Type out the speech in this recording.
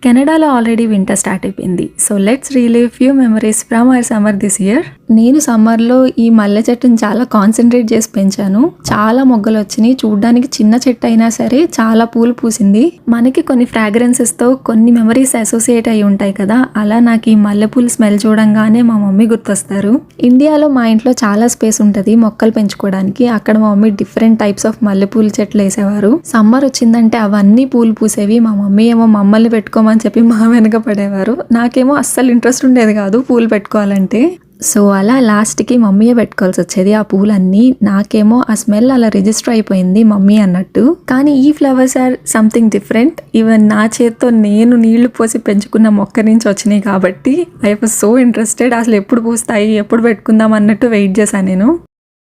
కెనడాలో already winter start అయిపోయింది. So let's relive few memories from our summer this year. నేను సమ్మర్లో ఈ మల్లె చెట్టుని చాలా కాన్సన్ట్రేట్ చేసి పెంచాను. చాలా మొగ్గలు వచ్చినాయి. చూడ్డానికి చిన్న చెట్టు అయినా సరే చాలా పూలు పూసింది. మనకి కొన్ని ఫ్రాగ్రెన్సెస్తో కొన్ని మెమరీస్ అసోసియేట్ అయి ఉంటాయి కదా, అలా నాకు ఈ మల్లెపూలు స్మెల్ చూడంగానే మా మమ్మీ గుర్తొస్తారు. ఇండియాలో మా ఇంట్లో చాలా స్పేస్ ఉంటుంది మొక్కలు పెంచుకోవడానికి. అక్కడ మా మమ్మీ డిఫరెంట్ టైప్స్ ఆఫ్ మల్లెపూల చెట్లు వేసేవారు. సమ్మర్ వచ్చిందంటే అవన్నీ పూలు పూసేవి. మా మమ్మీ ఏమో మమ్మల్ని పెట్టుకోమని చెప్పి మా వెనక పడేవారు. నాకేమో అస్సలు ఇంట్రెస్ట్ ఉండేది కాదు పూలు పెట్టుకోవాలంటే. సో అలా లాస్ట్కి మమ్మీయే పెట్టుకోవాల్సి వచ్చేది ఆ పూలన్నీ. నాకేమో ఆ స్మెల్ అలా రిజిస్టర్ అయిపోయింది మమ్మీ అన్నట్టు. కానీ ఈ flowers or something different. Even నా చేత్తో నేను నీళ్లు పోసి పెంచుకున్న మొక్క నుంచి వచ్చినాయి కాబట్టి ఐ వాజ్ సో ఇంట్రెస్టెడ్. అసలు ఎప్పుడు పూస్తాయి, ఎప్పుడు పెట్టుకుందాం అన్నట్టు వెయిట్ చేశాను నేను.